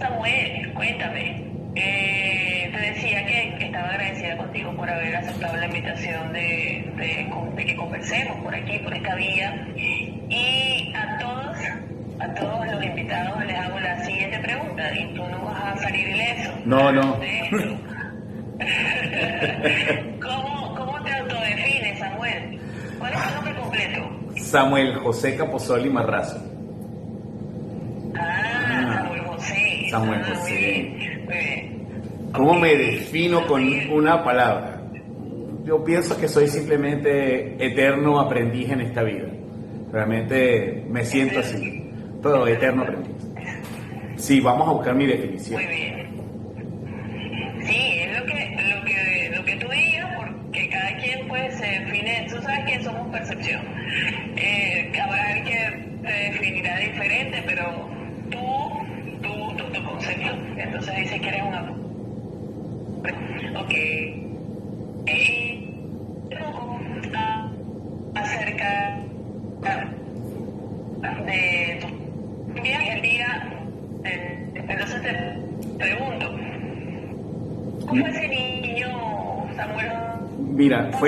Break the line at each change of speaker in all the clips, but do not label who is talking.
Samuel, cuéntame. Te decía que estaba agradecida contigo por haber aceptado la invitación de que conversemos por aquí, por esta vía. Y a todos los invitados les hago la siguiente pregunta, y tú no vas a salir ileso.
No, no.
De esto. ¿Cómo te autodefines, Samuel? ¿Cuál es tu nombre completo?
Samuel José Capozoli Marrazo.
Samuel José.
Samuel
Muy
José.
bien, muy bien.
¿Cómo me defino con una palabra? Yo pienso que soy simplemente eterno aprendiz en esta vida. Realmente me siento así, todo eterno aprendiz. Sí, vamos a buscar mi definición.
Muy bien. Sí, es lo que tú digas, porque cada quien pues se define, tú sabes que somos percepción. Habrá alguien que te definirá diferente, pero tu concepto, entonces dices que eres una... Ok. Acerca de tu viaje el día, entonces te pregunto, ¿cómo ese niño, Samuel?
Mira,
No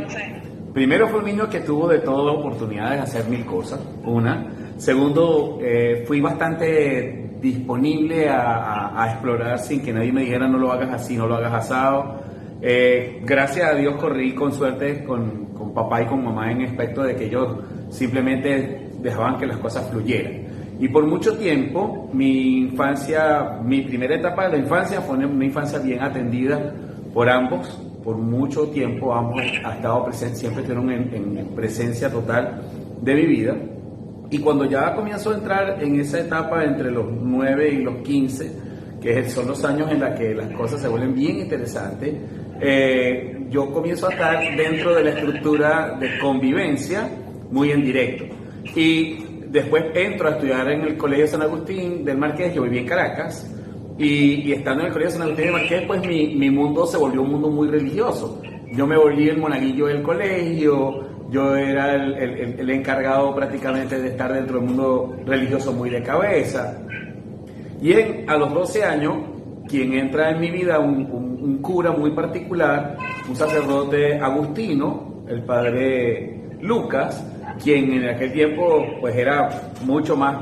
sé.
primero fue un niño que tuvo de todas oportunidades de hacer mil cosas, una. Segundo, fui bastante disponible a explorar sin que nadie me dijera no lo hagas así, no lo hagas asado. Gracias a Dios corrí con suerte con papá y con mamá en aspecto de que ellos simplemente dejaban que las cosas fluyeran. Y por mucho tiempo, mi primera etapa de la infancia fue una infancia bien atendida por ambos. Por mucho tiempo ambos han estado presentes, siempre estuvieron en presencia total de mi vida. Y cuando ya comienzo a entrar en esa etapa entre los 9 y los 15, que son los años en los que las cosas se vuelven bien interesantes, yo comienzo a estar dentro de la estructura de convivencia muy en directo. Y después entro a estudiar en el Colegio San Agustín del Marqués. Yo viví en Caracas, y estando en el Colegio San Agustín del Marqués, pues mi mundo se volvió un mundo muy religioso. Yo me volví el monaguillo del colegio, yo era el encargado prácticamente de estar dentro del mundo religioso muy de cabeza. Y a los 12 años, quien entra en mi vida, un cura muy particular, un sacerdote agustino, el padre Lucas, quien en aquel tiempo pues era mucho más,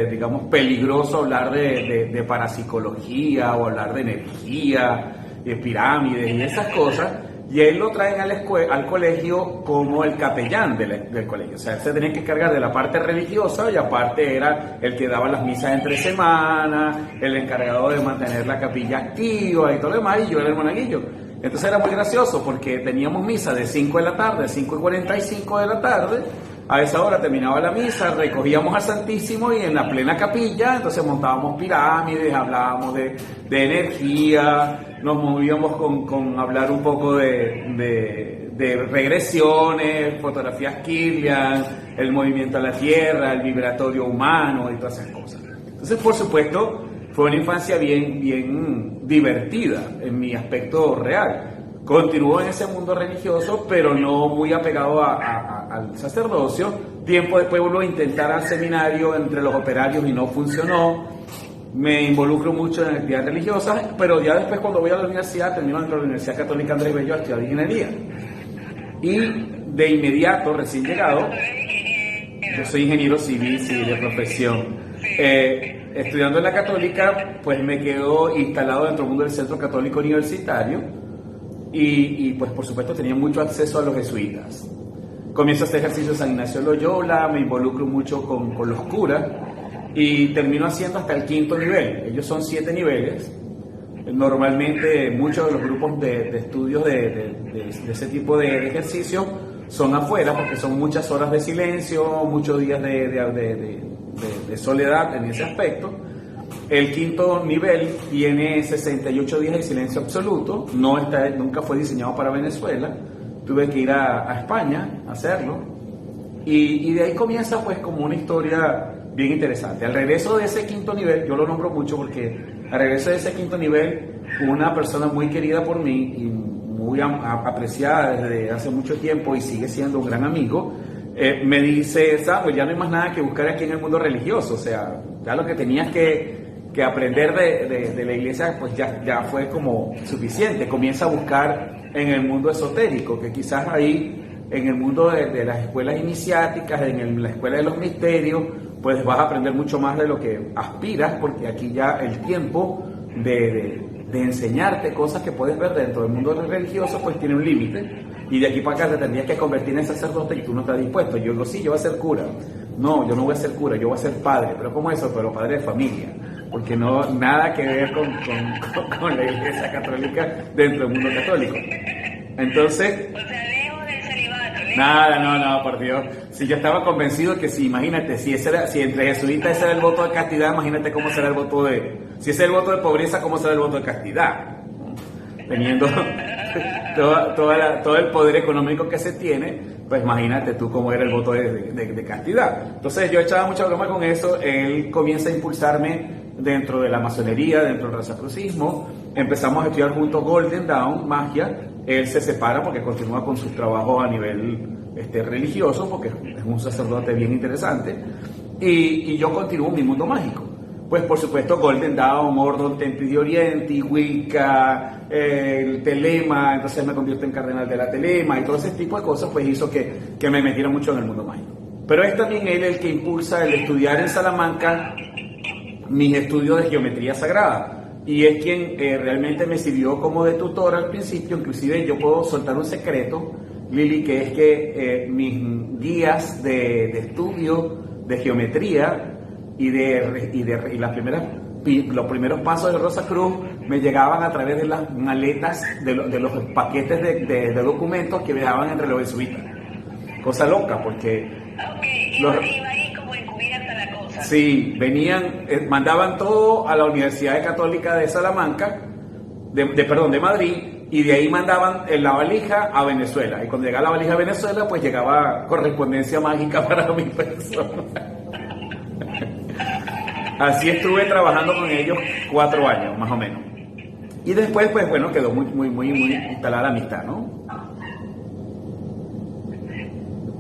digamos, peligroso hablar de parapsicología o hablar de energía, de pirámides y esas cosas. Y él lo traen al colegio como el capellán del colegio. O sea, él se tenía que encargar de la parte religiosa y aparte era el que daba las misas entre semanas, el encargado de mantener la capilla activa y todo lo demás, y yo era el monaguillo. Entonces era muy gracioso porque teníamos misa de 5 de la tarde, 5:45 de la tarde. A esa hora terminaba la misa, recogíamos al Santísimo y en la plena capilla, entonces montábamos pirámides, hablábamos de energía, nos movíamos con hablar un poco de regresiones, fotografías Kirlian, el movimiento a la Tierra, el vibratorio humano y todas esas cosas. Entonces, por supuesto, fue una infancia bien divertida en mi aspecto real. Continuó en ese mundo religioso, pero no muy apegado al sacerdocio. Tiempo después vuelvo a intentar al seminario entre los operarios y no funcionó. Me involucro mucho en actividades religiosas, pero ya después cuando voy a la universidad, termino en la Universidad Católica Andrés Bello a estudiar ingeniería. Y de inmediato, recién llegado, yo soy ingeniero civil, sí, de profesión. Estudiando en la Católica, pues me quedo instalado dentro del mundo del Centro Católico Universitario. Y pues por supuesto tenía mucho acceso a los jesuitas. Comienzo a hacer ejercicio de San Ignacio de Loyola, me involucro mucho con los curas y termino haciendo hasta el 5.º nivel. Ellos son 7 niveles. Normalmente muchos de los grupos de estudios de ese tipo de ejercicio son afuera porque son muchas horas de silencio, muchos días de soledad en ese aspecto. El 5.º nivel tiene 68 días de silencio absoluto, nunca fue diseñado para Venezuela, tuve que ir a España a hacerlo, y de ahí comienza pues como una historia bien interesante. Al regreso de ese 5.º nivel, yo lo nombro mucho porque al regreso de ese 5.º nivel, una persona muy querida por mí y muy apreciada desde hace mucho tiempo y sigue siendo un gran amigo, me dice: Samuel, ya no hay más nada que buscar aquí en el mundo religioso, o sea, ya lo que tenías que que aprender de la iglesia pues ya fue como suficiente. Comienza a buscar en el mundo esotérico, que quizás ahí en el mundo de las escuelas iniciáticas, en la escuela de los misterios, pues vas a aprender mucho más de lo que aspiras, porque aquí ya el tiempo de enseñarte cosas que puedes ver dentro del mundo religioso pues tiene un límite, y de aquí para acá te tendrías que convertir en sacerdote y tú no estás dispuesto. Yo digo, sí, yo voy a ser cura. No, yo no voy a ser cura, yo voy a ser padre. ¿Pero cómo eso? Pero padre de familia, porque no nada que ver con la iglesia católica dentro del mundo católico. Entonces,
O sea, lejos del celibato, lejos.
nada, no, por Dios. Si yo estaba convencido que si, imagínate, si entre jesuitas ese era el voto de castidad, imagínate cómo será el voto si ese es el voto de pobreza, cómo será el voto de castidad. Teniendo todo el poder económico que se tiene, pues imagínate tú cómo era el voto de castidad. Entonces yo echaba mucha broma con eso. Él comienza a impulsarme dentro de la masonería, dentro del rosacrucismo. Empezamos a estudiar juntos Golden Dawn, magia. Él se separa porque continúa con sus trabajos a nivel religioso, porque es un sacerdote bien interesante, y yo continúo mi mundo mágico. Pues por supuesto Golden Dawn, Mordor, Templi de Oriente, Wicca, el Telema, entonces me convierto en cardenal de la Telema, y todo ese tipo de cosas pues hizo que me metiera mucho en el mundo mágico. Pero es también él el que impulsa el estudiar en Salamanca mis estudios de geometría sagrada, y es quien realmente me sirvió como de tutor al principio. Inclusive yo puedo soltar un secreto, Lili, que es que mis guías de estudio de geometría y los primeros pasos de Rosa Cruz me llegaban a través de las maletas de los paquetes de documentos que viajaban entre los jesuitas. Cosa loca, porque
Ok, iba ahí como encubierta la cosa.
sí, mandaban todo a la Universidad Católica de Salamanca, de Madrid, y de ahí mandaban en la valija a Venezuela. Y cuando llegaba la valija a Venezuela, pues llegaba correspondencia mágica para mi persona. Así estuve trabajando con ellos 4 años, más o menos. Y después, pues bueno, quedó muy instalada la amistad, ¿no?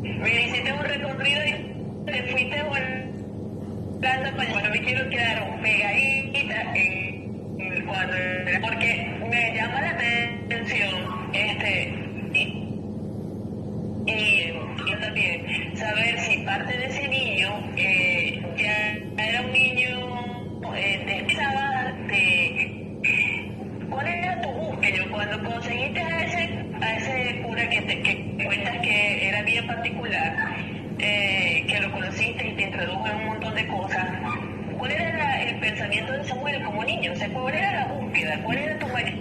Me hiciste un recorrido y te fuiste volando para allá. Bueno, me quiero quedar pegadita porque me llama la atención y también saber si parte de ese niño ya era un niño ¿cuál era tu búsqueda? Cuando conseguiste a ese cura que cuentas que era bien particular, que lo conociste y te introdujo en un montón de cosas, ¿cuál era el pensamiento de Samuel como niño? O sea, ¿cuál era la búsqueda? ¿Cuál era tu mayor?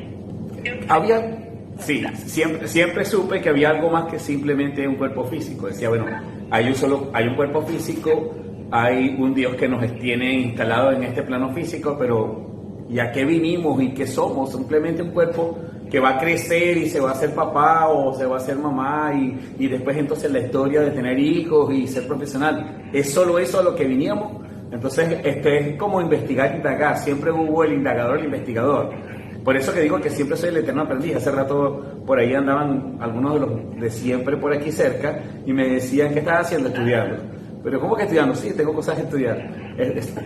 Siempre supe que había algo más que simplemente un cuerpo físico. Decía, bueno, hay un cuerpo físico, hay un Dios que nos tiene instalados en este plano físico, pero ¿y a qué vinimos y qué somos? Simplemente un cuerpo que va a crecer y se va a hacer papá o se va a hacer mamá, y después entonces la historia de tener hijos y ser profesional. ¿Es solo eso a lo que veníamos? Entonces es como investigar, indagar. Siempre hubo el indagador, el investigador. Por eso que digo que siempre soy el eterno aprendiz. Hace rato por ahí andaban algunos de los de siempre por aquí cerca y me decían, ¿qué estás haciendo? Estudiando. Pero ¿cómo que estudiando? Sí, tengo cosas que estudiar.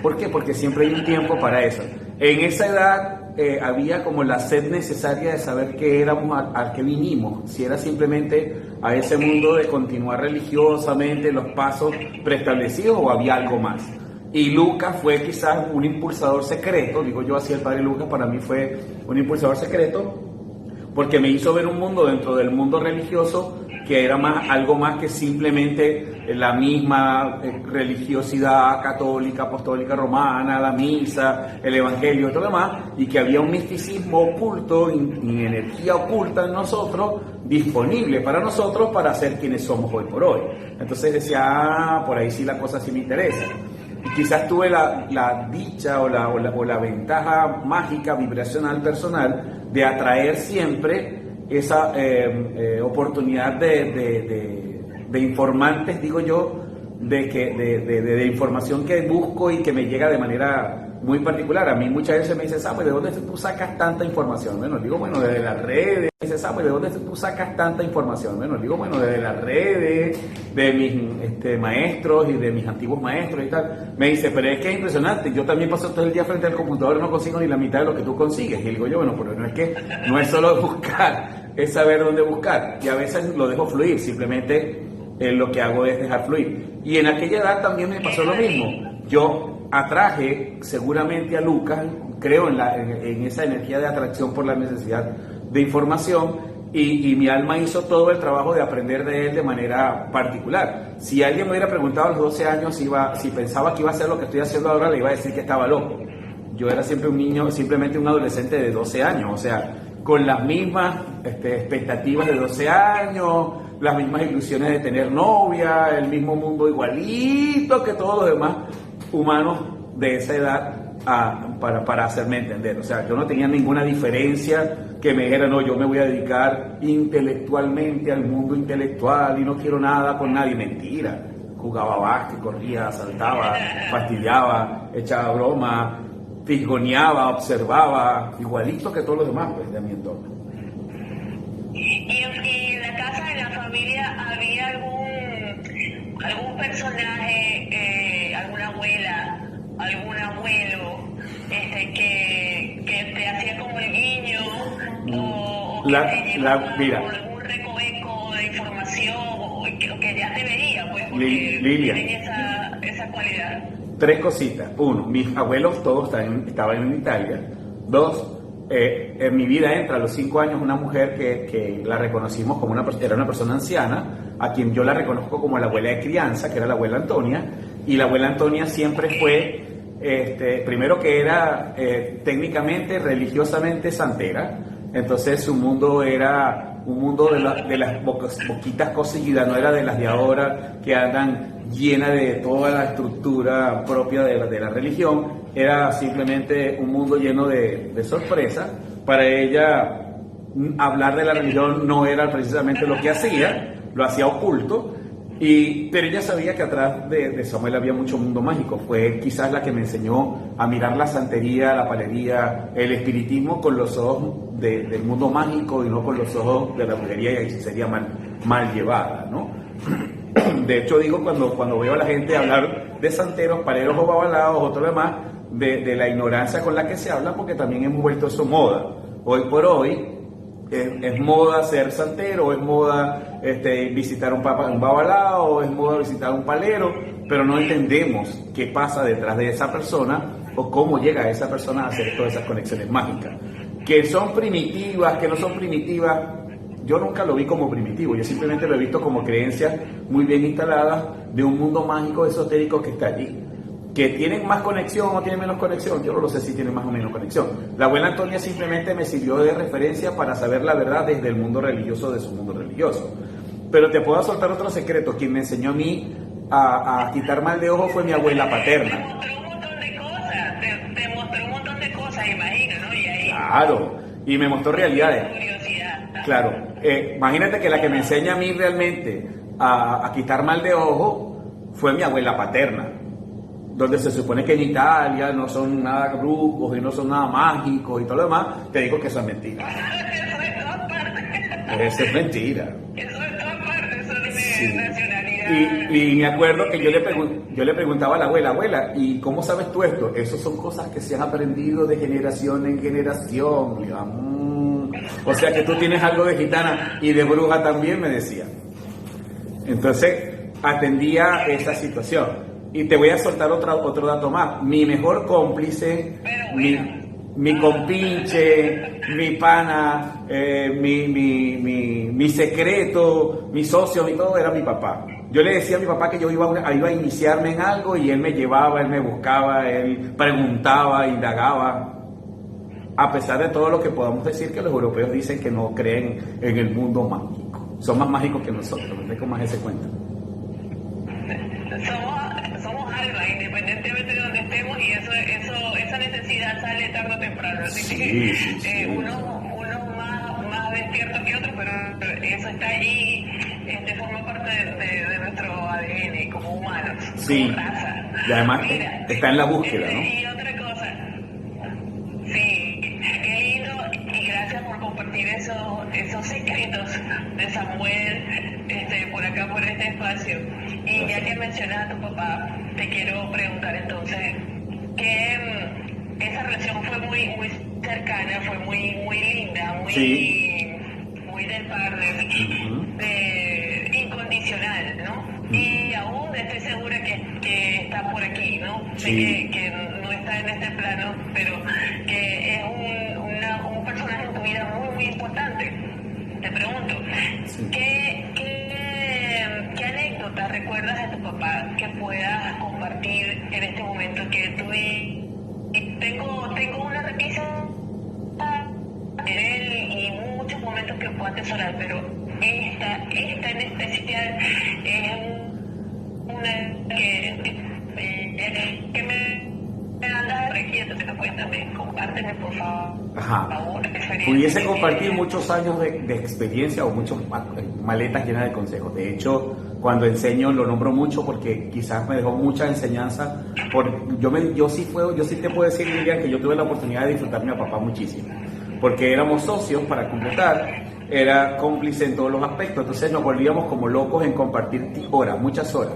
¿Por qué? Porque siempre hay un tiempo para eso. En esa edad había como la sed necesaria de saber qué éramos, a qué vinimos. Si era simplemente a ese mundo de continuar religiosamente los pasos preestablecidos o había algo más. Y Lucas fue quizás un impulsador secreto, digo yo así, el padre Lucas para mí fue un impulsador secreto, porque me hizo ver un mundo dentro del mundo religioso que era algo más que simplemente la misma religiosidad católica, apostólica, romana, la misa, el evangelio y todo lo demás, y que había un misticismo oculto y energía oculta en nosotros, disponible para nosotros para ser quienes somos hoy por hoy. Entonces decía, por ahí sí la cosa sí me interesa. Y quizás tuve la dicha o la ventaja mágica, vibracional, personal, de atraer siempre esa oportunidad de informantes, digo yo, de información que busco y que me llega de manera muy particular. A mí muchas veces me dicen, Samuel, ¿de dónde tú sacas tanta información? Bueno, digo, bueno, desde las redes. Me dice, Samuel, ¿de dónde tú sacas tanta información? Bueno, digo, bueno, desde las redes, de mis maestros y de mis antiguos maestros y tal. Me dice, pero es que es impresionante, yo también paso todo el día frente al computador y no consigo ni la mitad de lo que tú consigues. Y digo yo, bueno, pero no es solo buscar, es saber dónde buscar. Y a veces lo dejo fluir, simplemente lo que hago es dejar fluir. Y en aquella edad también me pasó lo mismo. Yo atraje seguramente a Lucas, creo en esa energía de atracción por la necesidad de información, y mi alma hizo todo el trabajo de aprender de él de manera particular. Si alguien me hubiera preguntado a los 12 años si pensaba que iba a hacer lo que estoy haciendo ahora, le iba a decir que estaba loco. Yo era siempre un niño, simplemente un adolescente de 12 años, o sea, con las mismas expectativas de 12 años, las mismas ilusiones de tener novia, el mismo mundo igualito que todos los demás humanos de esa edad, para hacerme entender. O sea, yo no tenía ninguna diferencia que me dijera, no, yo me voy a dedicar intelectualmente al mundo intelectual y no quiero nada con nadie. Mentira. Jugaba básquet, corría, saltaba, fastidiaba, echaba broma, fisgoneaba, observaba, igualito que todos los demás, pues, de mi entorno.
¿Y en la casa de la familia había algún personaje, alguna abuela, algún abuelo, que te hacía como el guiño, o que te llevaba por algún recoveco de información, o que ya te veía, pues, porque tenía esa cualidad?
3 cositas. 1, mis abuelos todos estaban en Italia. 2, en mi vida entra a los 5 años una mujer que la reconocimos como era una persona anciana, a quien yo la reconozco como la abuela de crianza, que era la abuela Antonia, y la abuela Antonia siempre fue, primero que era técnicamente, religiosamente santera. Entonces su mundo era un mundo de las poquitas cositas, no era de las de ahora que andan llena de toda la estructura propia de la religión. Era simplemente un mundo lleno de sorpresas. Para ella, hablar de la religión no era precisamente lo que hacía, lo hacía oculto, pero ella sabía que atrás de Samuel había mucho mundo mágico. Fue quizás la que me enseñó a mirar la santería, la palería, el espiritismo con los ojos del mundo mágico y no con los ojos de la brujería, y sería mal llevada, ¿no? De hecho, digo, cuando veo a la gente hablar de santeros, paleros o babalaos o todo lo demás, de la ignorancia con la que se habla, porque también hemos vuelto eso moda. Hoy por hoy es moda ser santero, es moda visitar un babalao, es moda visitar un palero, pero no entendemos qué pasa detrás de esa persona o cómo llega a esa persona a hacer todas esas conexiones mágicas. Que son primitivas, que no son primitivas, yo nunca lo vi como primitivo, yo simplemente lo he visto como creencias muy bien instaladas de un mundo mágico esotérico que está allí. Que tienen más conexión o tienen menos conexión, yo no lo sé si tienen más o menos conexión. La abuela Antonia simplemente me sirvió de referencia para saber la verdad desde el mundo religioso, de su mundo religioso. Pero te puedo soltar otro secreto. Quien me enseñó a mí a quitar mal de ojo fue mi abuela paterna.
Te mostró un montón de cosas, te mostró un montón de cosas, imagino, ¿no? Y ahí,
claro, y me mostró realidades.
Curiosidad.
Claro, imagínate que la que me enseña a mí realmente a quitar mal de ojo fue mi abuela paterna, donde se supone que en Italia no son nada brujos y no son nada mágicos y todo lo demás. Te digo que eso es mentira.
Eso es todas partes.
Eso es mentira.
Eso es todas partes, eso es
Sí.
nacionalidad.
Y me acuerdo que yo le preguntaba a la abuela, ¿y cómo sabes tú esto? Eso son cosas que se han aprendido de generación en generación. O sea que tú tienes algo de gitana y de bruja también, me decía. Entonces atendía esa situación. Y te voy a soltar otro dato más. Mi mejor cómplice, mi compinche, mi pana, mi secreto, mi socio, mi todo, era mi papá. Yo le decía a mi papá que yo iba a iniciarme en algo y él me llevaba, él me buscaba, él preguntaba, indagaba. A pesar de todo lo que podamos decir, que los europeos dicen que no creen en el mundo mágico. Son más mágicos que nosotros, no sé cómo es ese cuento.
Somos alma, independientemente de donde estemos, y esa necesidad sale tarde o temprano. Así que uno más despierto que otro, pero eso está allí forma parte de nuestro ADN como humanos,
Sí,
como raza.
y además
Mira,
está en la búsqueda, ¿no?
y otra cosa, sí, qué lindo y gracias por compartir esos secretos de Samuel por acá, por este espacio. Y ya que mencionas a tu papá, te quiero preguntar entonces que esa relación fue muy cercana, fue muy linda,
Sí.
muy del partner,
Ujú.
incondicional, ¿no? Y aún estoy segura que está por aquí, ¿no? Sé
Sí.
que no está en este plano, pero que es un personaje en tu vida muy importante. Te pregunto,
Sí.
¿qué anécdota recuerdas de tu papá que puedas compartir en este momento que tú y tengo una repisa de él y muchos momentos que puedo atesorar, pero esta en especial es una que me anda requieto, si te cuéntame, compárteme por favor.
Ajá.
Experiencia
Pudiese
que
compartir
tienes.
muchos años de experiencia o muchas maletas llenas de consejos. De hecho, cuando enseño lo nombro mucho porque quizás me dejó mucha enseñanza. Yo sí te puedo decir, Lilian, que yo tuve la oportunidad de disfrutar a mi papá muchísimo. Porque éramos socios para completar, era cómplice en todos los aspectos. Entonces nos volvíamos como locos en compartir horas, muchas horas.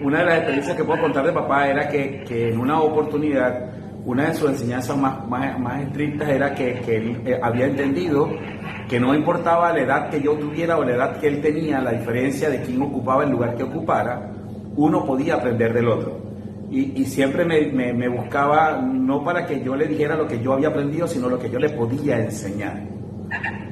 Una de las experiencias que puedo contar de papá era que en una oportunidad, una de sus enseñanzas más estrictas era que él había entendido que no importaba la edad que yo tuviera o la edad que él tenía, la diferencia de quién ocupaba el lugar que ocupara, uno podía aprender del otro. Y siempre me buscaba, no para que yo le dijera lo que yo había aprendido, sino lo que yo le podía enseñar.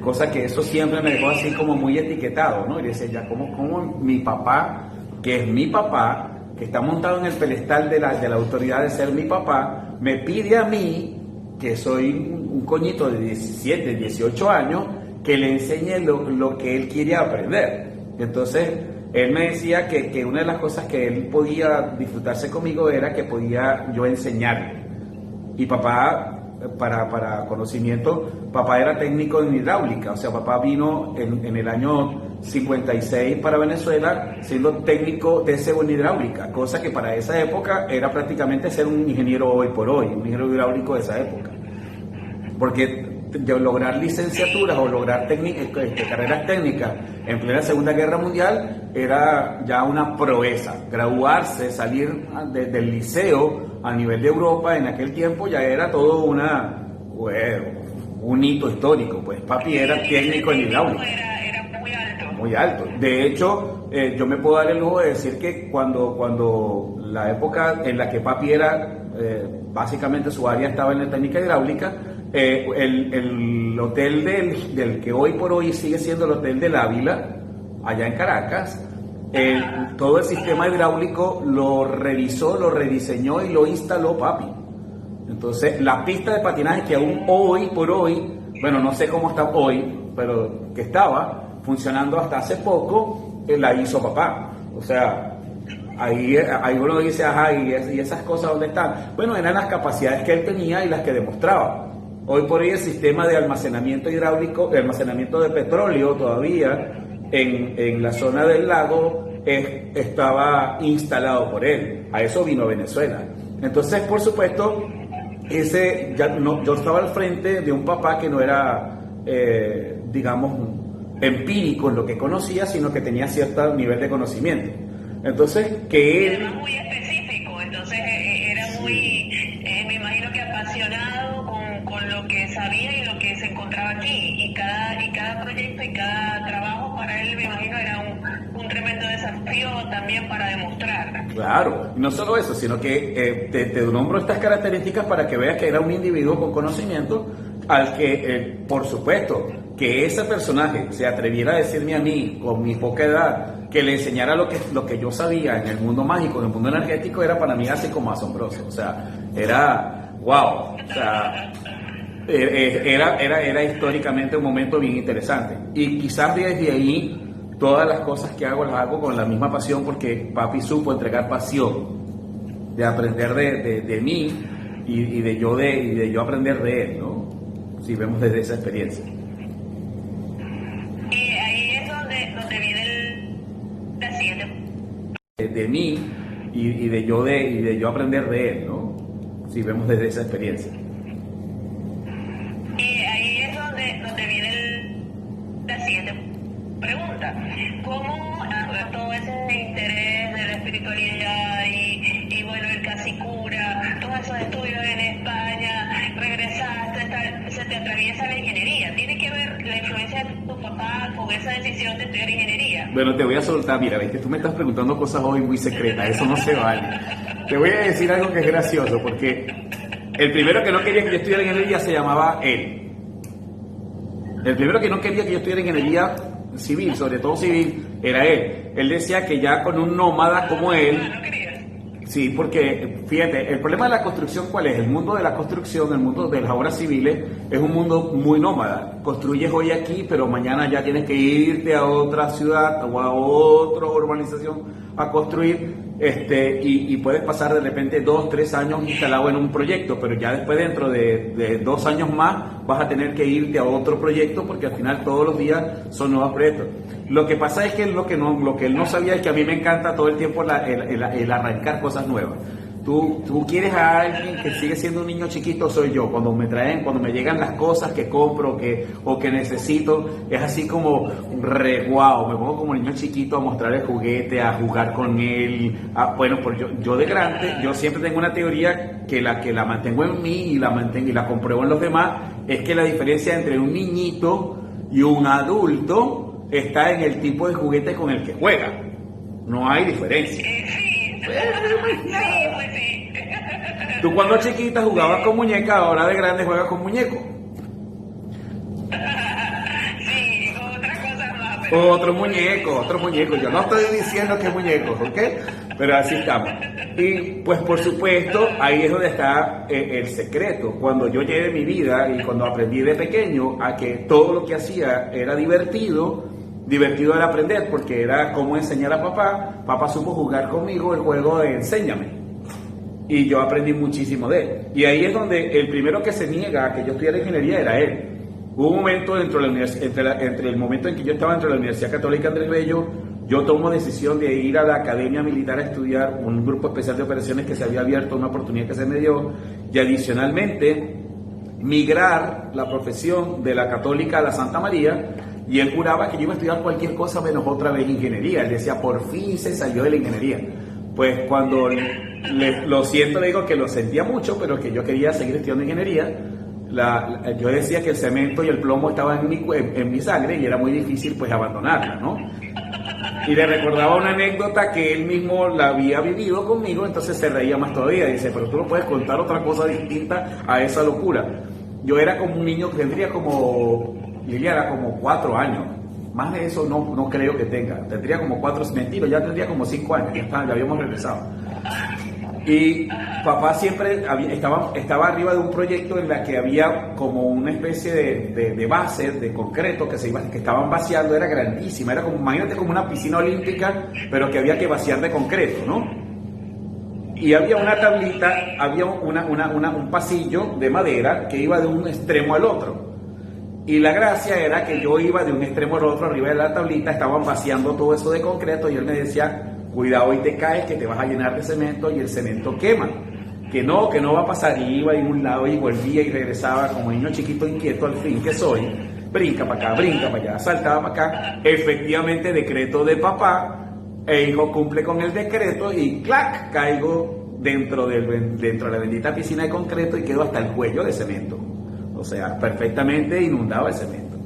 Cosa que eso siempre me dejó así como muy etiquetado, ¿no? Y decía, ya, ¿cómo mi papá, que es mi papá, que está montado en el pedestal de la autoridad de ser mi papá, me pide a mí, que soy un coñito de 17, 18 años, que le enseñe lo que él quiere aprender? Entonces, él me decía que una de las cosas que él podía disfrutarse conmigo era que podía yo enseñarle. Y papá, para conocimiento, papá era técnico en hidráulica, o sea, papá vino en el año 56 para Venezuela siendo técnico de en hidráulica, cosa que para esa época era prácticamente ser un ingeniero hoy por hoy, un ingeniero hidráulico de esa época. Porque lograr licenciaturas o lograr carreras técnicas en plena Segunda Guerra Mundial era ya una proeza. Graduarse, salir del liceo a nivel de Europa en aquel tiempo ya era todo un hito histórico. Pues papi era técnico en hidráulica.
Era muy alto.
Muy alto. De hecho, yo me puedo dar el lujo de decir que cuando la época en la que papi era, básicamente su área estaba en la técnica hidráulica, el hotel del que hoy por hoy sigue siendo el Hotel del Ávila, allá en Caracas, todo el sistema hidráulico lo revisó, lo rediseñó y lo instaló papi. Entonces, la pista de patinaje que aún hoy por hoy, bueno, no sé cómo está hoy, pero que estaba funcionando hasta hace poco, la hizo papá. O sea, ahí uno dice, ajá, y esas cosas, ¿dónde están? Bueno, eran las capacidades que él tenía y las que demostraba. Hoy por hoy el sistema de almacenamiento hidráulico, de almacenamiento de petróleo todavía en la zona del lago estaba instalado por él. A eso vino Venezuela. Entonces, por supuesto, yo estaba al frente de un papá que no era, digamos, empírico en lo que conocía, sino que tenía cierto nivel de conocimiento. Entonces, que él...
Era muy específico, entonces era muy, me imagino que apasionado con lo que sabía y lo que se encontraba aquí. Y cada proyecto y cada trabajo para él, me imagino, era un tremendo desafío también para demostrar.
Claro, y no solo eso, sino que te nombro estas características para que veas que era un individuo con conocimiento al que, por supuesto, que ese personaje se atreviera a decirme a mí, con mi poca edad, que le enseñara lo que yo sabía en el mundo mágico, en el mundo energético, era para mí así como asombroso. O sea, era wow. O sea, era históricamente un momento bien interesante. Y quizás desde ahí, todas las cosas que hago las hago con la misma pasión, porque papi supo entregar pasión de aprender de mí y de yo aprender de él, ¿no? Si vemos desde esa experiencia.
Y ahí es donde viene
mí y de yo aprender de él, ¿no? Si vemos desde esa experiencia.
Y ahí es donde viene la siguiente pregunta. ¿Cómo todo ese interés de la espiritualidad y bueno, el casicura, todos esos estudios en España, regresaste, se te atraviesa la ingeniería? ¿Tiene que ver la influencia de tu papá con esa decisión de estudiar ingeniería?
Bueno, te voy a soltar, mira, ves que tú me estás preguntando cosas hoy muy secretas, eso no se vale. Te voy a decir algo que es gracioso, porque el primero que no quería que yo estudiara ingeniería se llamaba él. El primero que no quería que yo estudiara ingeniería civil, sobre todo civil, era él. Él decía que ya con un nómada como él...
¿No querías?
Sí, porque fíjate, el problema de la construcción, ¿cuál es? El mundo de la construcción, el mundo de las obras civiles, es un mundo muy nómada. Construyes hoy aquí, pero mañana ya tienes que irte a otra ciudad o a otra urbanización a construir, y puedes pasar de repente 2, 3 años instalado en un proyecto, pero ya después dentro de 2 años más vas a tener que irte a otro proyecto porque al final todos los días son nuevos proyectos. Lo que pasa es que lo que él no sabía es que a mí me encanta todo el tiempo el arrancar cosas nuevas. Tú quieres a alguien que sigue siendo un niño chiquito, soy yo. Cuando me llegan las cosas que compro o que necesito, es así como guau, me pongo como niño chiquito a mostrar el juguete, a jugar con él. Bueno, pues yo de grande, yo siempre tengo una teoría que la mantengo en mí y la compruebo en los demás, es que la diferencia entre un niñito y un adulto está en el tipo de juguete con el que juega. No hay diferencia.
Sí, pues sí.
Tú cuando chiquita jugabas con muñeca, ahora de grande juegas con muñeco.
Sí, otra cosa más. Pero...
Otro muñeco. Yo no estoy diciendo que muñecos, ¿ok? Pero así estamos. Y pues por supuesto, ahí es donde está el secreto. Cuando yo llegué de mi vida y cuando aprendí de pequeño a que todo lo que hacía era divertido era aprender, porque era como enseñar a papá. Papá supo jugar conmigo el juego de enséñame. Y yo aprendí muchísimo de él. Y ahí es donde el primero que se niega a que yo estudiara ingeniería era él. Hubo un momento entre el momento en que yo estaba dentro de la Universidad Católica Andrés Bello, yo tomo decisión de ir a la Academia Militar a estudiar un grupo especial de operaciones que se había abierto, una oportunidad que se me dio, y adicionalmente migrar la profesión de la Católica a la Santa María. Y él juraba que yo iba a estudiar cualquier cosa menos otra vez ingeniería. Él decía, por fin se salió de la ingeniería. Pues cuando lo siento, le digo que lo sentía mucho, pero que yo quería seguir estudiando ingeniería. Yo decía que el cemento y el plomo estaban en mi sangre y era muy difícil pues abandonarla, ¿no? Y le recordaba una anécdota que él mismo la había vivido conmigo, entonces se reía más todavía. Dice, pero tú no puedes contar otra cosa distinta a esa locura. Yo era como un niño que tendría Liliana, como 4 años. Más de eso no creo que tenga. Tendría como 4, mentira, ya tendría como 5 años. Ya habíamos regresado. Y papá siempre estaba arriba de un proyecto en la que había como una especie de base de concreto que estaban vaciando. Era grandísima. Era como, imagínate, como una piscina olímpica, pero que había que vaciar de concreto, ¿no? Y había una tablita, había un pasillo de madera que iba de un extremo al otro. Y la gracia era que yo iba de un extremo al otro arriba de la tablita, estaban vaciando todo eso de concreto y él me decía, cuidado y te caes que te vas a llenar de cemento y el cemento quema. Que no va a pasar. Y iba de un lado y volvía y regresaba como niño chiquito inquieto al fin que soy. Brinca para acá, brinca para allá, saltaba para acá. Efectivamente, decreto de papá, hijo cumple con el decreto y ¡clac! Caigo dentro de la bendita piscina de concreto y quedo hasta el cuello de cemento. O sea, perfectamente inundaba el cemento.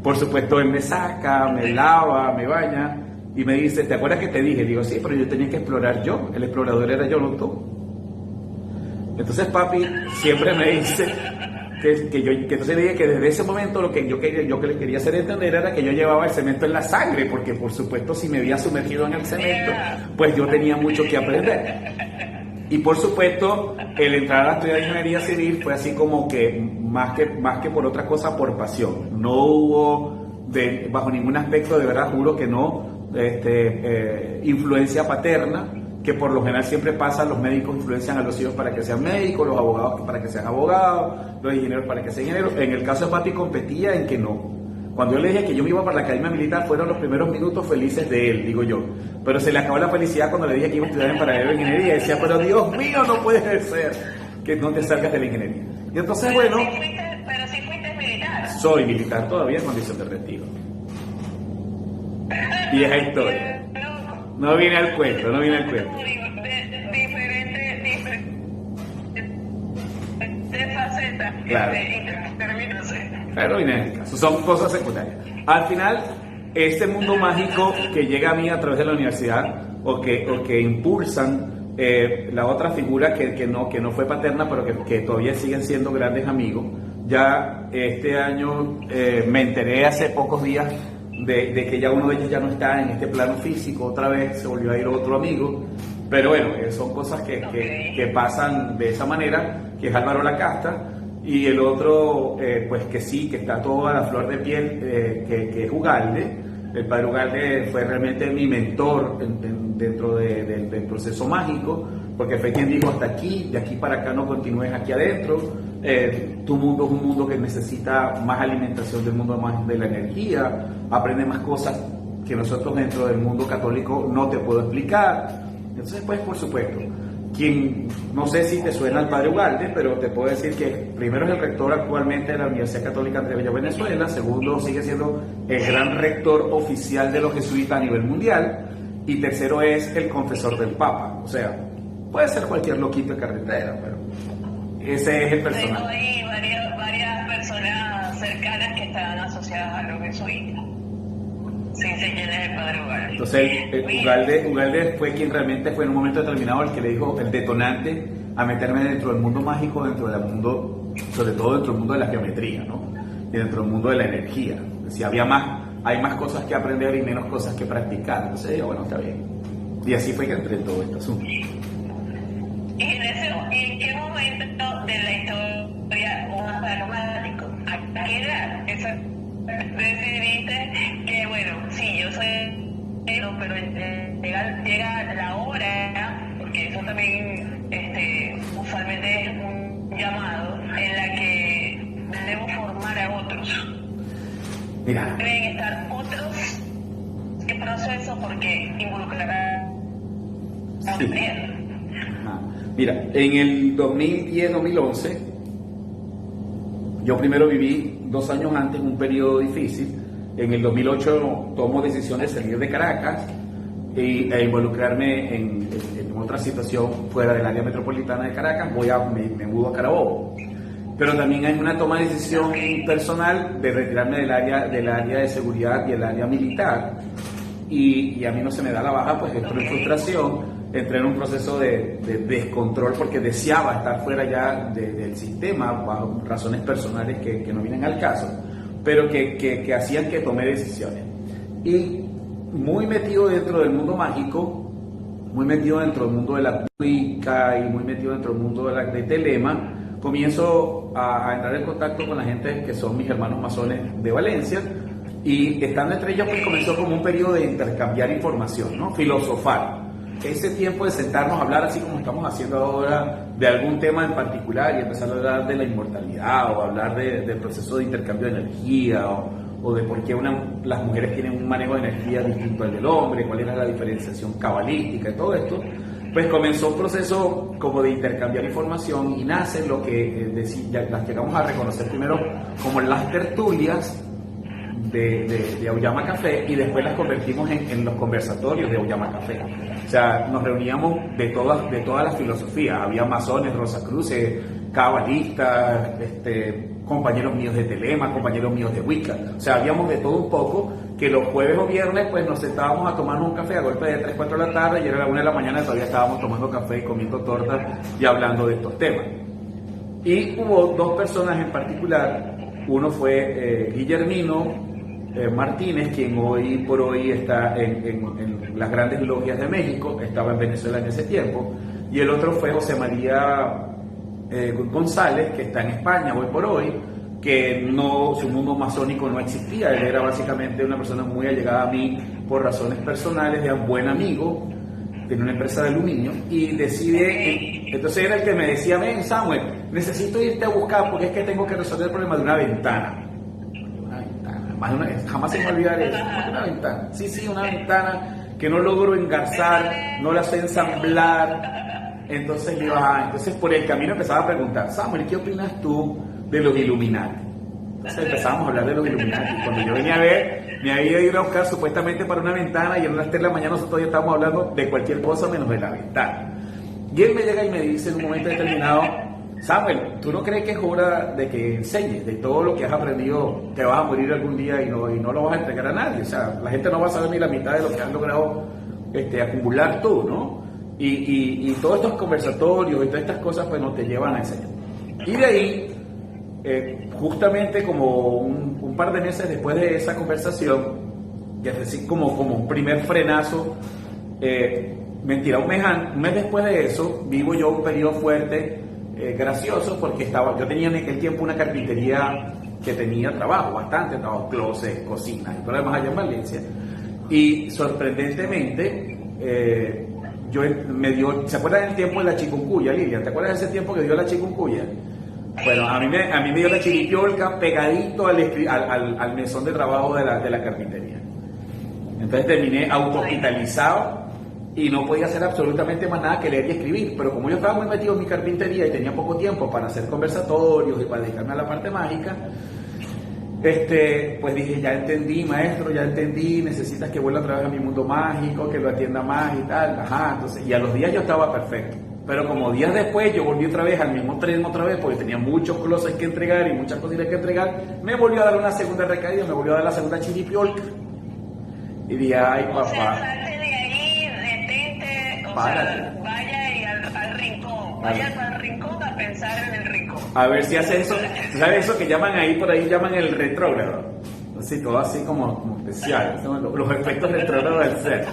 Por supuesto, él me saca, me lava, me baña y me dice, ¿te acuerdas que te dije? Digo, sí, pero yo tenía que explorar yo. El explorador era yo, no tú. Entonces papi siempre me dice que entonces le dije que desde ese momento lo que yo le quería hacer entender era que yo llevaba el cemento en la sangre, porque por supuesto si me había sumergido en el cemento, pues yo tenía mucho que aprender. Y por supuesto, el entrar a estudiar ingeniería civil fue así como que más que por otra cosa, por pasión. No hubo bajo ningún aspecto, de verdad juro que no, influencia paterna, que por lo general siempre pasa. Los médicos influencian a los hijos para que sean médicos, los abogados para que sean abogados, los ingenieros para que sean ingenieros. En el caso de papi competía en que no. Cuando yo le dije que yo me iba para la Academia Militar, fueron los primeros minutos felices de él, digo yo. Pero se le acabó la felicidad cuando le dije que iba a estudiar en paralelo ingeniería. Y decía, pero Dios mío, no puede ser que no te salgas de la ingeniería. Y entonces, bueno,
pero si fuiste militar.
soy militar todavía en condición de retiro. Vieja historia. No viene al cuento, no viene al cuento.
De facetas.
Claro. Claro, viene el caso. Son cosas secundarias. Al final, este mundo mágico que llega a mí a través de la universidad o que impulsan la otra figura que no fue paterna, pero que todavía siguen siendo grandes amigos. Ya este año me enteré hace pocos días de que ya uno de ellos ya no está en este plano físico, otra vez se volvió a ir otro amigo, pero bueno, son cosas que pasan de esa manera, que es Álvaro Lacasta, y el otro, pues que sí, que está todo a la flor de piel, que es Ugalde. El padre Ugalde fue realmente mi mentor dentro del proceso mágico, porque fue quien dijo hasta aquí, de aquí para acá no continúes aquí adentro, tu mundo es un mundo que necesita más alimentación del mundo más de la energía, aprende más cosas que nosotros dentro del mundo católico no te puedo explicar. Entonces, pues, por supuesto, no sé si te suena el padre Ugalde, pero te puedo decir que primero es el rector actualmente de la Universidad Católica Andrés Bello Venezuela, segundo sigue siendo el gran rector oficial de los jesuitas a nivel mundial, y tercero es el confesor del Papa. O sea, puede ser cualquier loquito de carretera, pero ese es el personaje.
Tengo ahí varias personas cercanas que están asociadas a los jesuitas. Sí, sé quién es el padre Ugalde.
Entonces, Ugalde fue quien realmente fue en un momento determinado el que le dijo el detonante a meterme dentro del mundo mágico, dentro del mundo, sobre todo dentro del mundo de la geometría, ¿no? Y dentro del mundo de la energía. Si hay más cosas que aprender y menos cosas que practicar. Entonces, bueno, está bien. Y así fue que entré en todo este asunto.
¿Y en qué momento de la historia mágico? ¿A qué edad? Decidiste que, bueno, sí, yo soy pero llega la hora, porque eso también usualmente es un llamado en la que debemos formar a otros.
Mira.
Deben estar otros en proceso porque involucrará a
sí. Mira, en el 2010-2011 yo primero viví 2 años antes un periodo difícil. En el 2008 tomo decisión de salir de Caracas e involucrarme en otra situación fuera del área metropolitana de Caracas. Me mudo a Carabobo. Pero también hay una toma de decisión personal de retirarme del área de seguridad y el área militar. Y a mí no se me da la baja, pues entro en frustración. Entré en un proceso de descontrol porque deseaba estar fuera ya del sistema bajo razones personales que no vienen al caso, pero que hacían que tomé decisiones. Y muy metido dentro del mundo mágico, muy metido dentro del mundo de la Wicca y muy metido dentro del mundo de Telema, comienzo a entrar en contacto con la gente que son mis hermanos masones de Valencia, y estando entre ellos pues comenzó como un periodo de intercambiar información, ¿no? Filosofar. Ese tiempo de sentarnos a hablar así como estamos haciendo ahora de algún tema en particular y empezar a hablar de la inmortalidad o hablar del proceso de intercambio de energía o de por qué las mujeres tienen un manejo de energía distinto al del hombre, cuál era la diferenciación cabalística y todo esto, pues comenzó un proceso como de intercambiar información y nace lo que las llegamos a reconocer primero como las tertulias de Auyama Café, y después las convertimos en los conversatorios de Auyama Café. O sea, nos reuníamos de todas las filosofías. Había masones, rosacruces, cabalistas, compañeros míos de Telema, compañeros míos de Wicca. O sea, habíamos de todo un poco, que los jueves o viernes pues nos sentábamos a tomarnos un café a golpe de 3, 4 de la tarde, y era la 1 de la mañana todavía estábamos tomando café y comiendo tortas y hablando de estos temas. Y hubo 2 personas en particular. Uno fue Guillermino Martínez, quien hoy por hoy está en las grandes logias de México, estaba en Venezuela en ese tiempo, y el otro fue José María González, que está en España hoy por hoy, que su mundo masónico no existía. Él era básicamente una persona muy allegada a mí por razones personales, era un buen amigo, tenía una empresa de aluminio, y entonces era el que me decía: ven Samuel, necesito irte a buscar porque es que tengo que resolver el problema de una ventana. jamás se me va a olvidar eso. Una ventana, sí, una ventana que no logro engarzar, no la sé ensamblar. Entonces yo, entonces por el camino empezaba a preguntar, Samuel, ¿qué opinas tú de los Illuminati? Entonces empezamos a hablar de los Illuminati. Cuando yo venía a ver, me había ido a buscar supuestamente para una ventana y a las 3 de la mañana nosotros ya estábamos hablando de cualquier cosa menos de la ventana. Y él me llega y me dice en un momento determinado, Samuel, ¿tú no crees que es hora de que enseñes de todo lo que has aprendido? Te vas a morir algún día y no lo vas a entregar a nadie. O sea, la gente no va a saber ni la mitad de lo que has logrado acumular tú, ¿no? Y todos estos conversatorios y todas estas cosas pues nos te llevan a enseñar. Y de ahí, justamente como un par de meses después de esa conversación, que es decir, como un primer frenazo, mentira, un mes después de eso, vivo yo un periodo fuerte, gracioso, porque yo tenía en aquel tiempo una carpintería que tenía bastante trabajo, closet, cocina y todo lo demás allá en Valencia. Y sorprendentemente, ¿se acuerdan del tiempo de la chikungunya, Lilian? ¿Te acuerdas de ese tiempo que dio la chikungunya? Bueno, a mí me dio la chiripiolca pegadito al mesón de trabajo de la carpintería. Entonces terminé autohospitalizado y no podía hacer absolutamente más nada que leer y escribir. Pero como yo estaba muy metido en mi carpintería y tenía poco tiempo para hacer conversatorios y para dedicarme a la parte mágica, pues dije, ya entendí, maestro, ya entendí, necesitas que vuelva otra vez a mi mundo mágico, que lo atienda más y tal. Entonces, y a los días yo estaba perfecto. Pero como días después yo volví otra vez al mismo tren porque tenía muchos closets que entregar y muchas cositas que entregar, me volvió a dar una segunda recaída, me volvió a dar la segunda chiripiolca. Y dije, ay papá.
O sea, salte de ahí, detente, vaya y al rincón, vaya al rincón a pensar en el rincón.
A ver si hace eso, ¿sabes eso que llaman ahí, por ahí llaman el retrógrado? Así, todo así como especial, los efectos retrógrados del ser.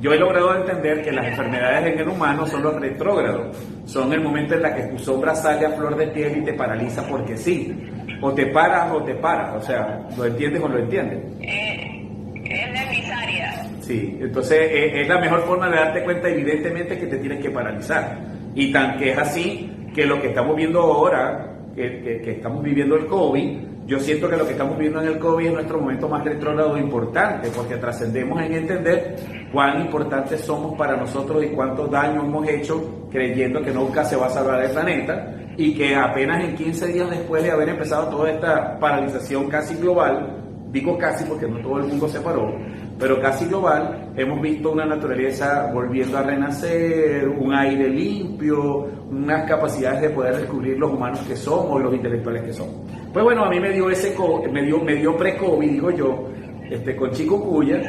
Yo he logrado entender que las enfermedades en el humano son los retrógrados, son el momento en el que tu sombra sale a flor de piel y te paraliza porque sí, o te paras o te paras, o sea, ¿lo entiendes o no lo entiendes?
Es necesaria.
Sí, entonces es la mejor forma de darte cuenta evidentemente que te tienes que paralizar, y tan que es así que lo que estamos viendo ahora, que estamos viviendo el COVID, yo siento que lo que estamos viendo en el COVID es nuestro momento más retrógrado importante, porque trascendemos en entender cuán importantes somos para nosotros y cuánto daño hemos hecho creyendo que nunca se va a salvar el planeta, y que apenas en 15 días después de haber empezado toda esta paralización casi global, digo casi porque no todo el mundo se paró, pero casi global, hemos visto una naturaleza volviendo a renacer, un aire limpio, unas capacidades de poder descubrir los humanos que somos y los intelectuales que somos. Pues bueno, a mí me dio me dio pre-COVID, digo yo, con chikungunya,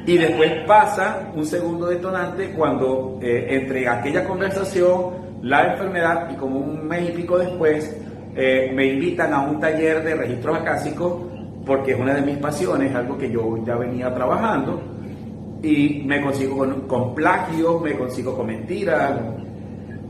y después pasa un segundo detonante cuando entre aquella conversación, la enfermedad, y como un mes y pico después, me invitan a un taller de registros acásicos, porque es una de mis pasiones, algo que yo ya venía trabajando, y me consigo con plagios, me consigo con mentiras.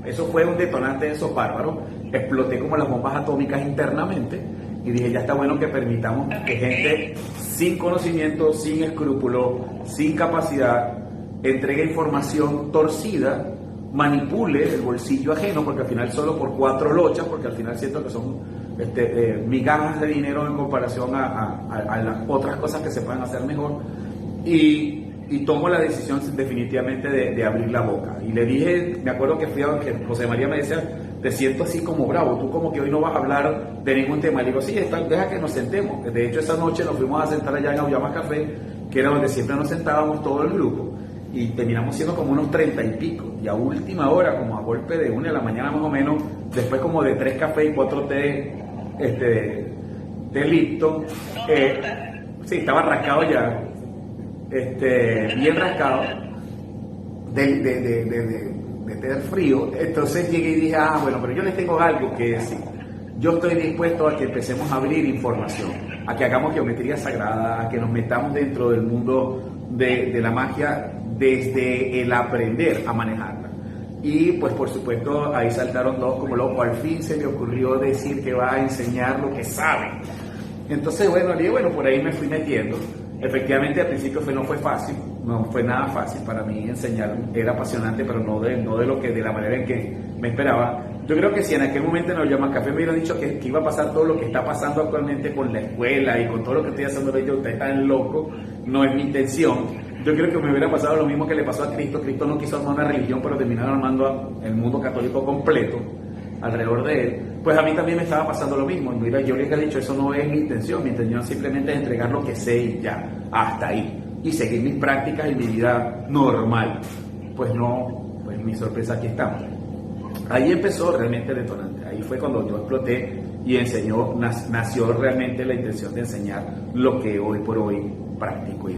Eso fue un detonante de esos bárbaros. Exploté como las bombas atómicas internamente y dije, ya está bueno que permitamos que gente sin conocimiento, sin escrúpulo, sin capacidad, entregue información torcida, manipule el bolsillo ajeno, porque al final solo por 4 lochas, porque al final siento que son migajas de dinero en comparación a las otras cosas que se pueden hacer mejor, y tomo la decisión definitivamente de abrir la boca. Y le dije, me acuerdo que que José María me decía, te siento así como bravo, tú como que hoy no vas a hablar de ningún tema. Le digo, sí, deja que nos sentemos. De hecho, esa noche nos fuimos a sentar allá en Auyama Café, que era donde siempre nos sentábamos todo el grupo, y terminamos siendo como unos 30 y pico, y a última hora, como a golpe de 1 de la mañana más o menos, después como de 3 cafés y 4 té de Lipton, sí, estaba rascado ya, bien rascado, de té frío. Entonces llegué y dije, bueno, pero yo les tengo algo que decir. Yo estoy dispuesto a que empecemos a abrir información, a que hagamos geometría sagrada, a que nos metamos dentro del mundo de la magia desde el aprender a manejarla. Y pues por supuesto ahí saltaron todos como locos. Al fin se me ocurrió decir que va a enseñar lo que sabe. Entonces bueno, por ahí me fui metiendo. Efectivamente al principio no fue fácil, no fue nada fácil para mí enseñar, era apasionante, pero no de la manera en que me esperaba. Yo creo que si en aquel momento en el Llamas Café me hubieran dicho que iba a pasar todo lo que está pasando actualmente con la escuela y con todo lo que estoy haciendo, yo, ustedes están locos, no es mi intención. Yo creo que me hubiera pasado lo mismo que le pasó a Cristo. Cristo no quiso armar una religión, pero terminaron armando el mundo católico completo alrededor de él. Pues a mí también me estaba pasando lo mismo. Mira, yo les he dicho, eso no es mi intención. Mi intención simplemente es entregar lo que sé y ya, hasta ahí. Y seguir mis prácticas y mi vida normal. Pues no, pues mi sorpresa, aquí estamos. Ahí empezó realmente el detonante. Ahí fue cuando yo exploté y nació realmente la intención de enseñar lo que hoy por hoy practico.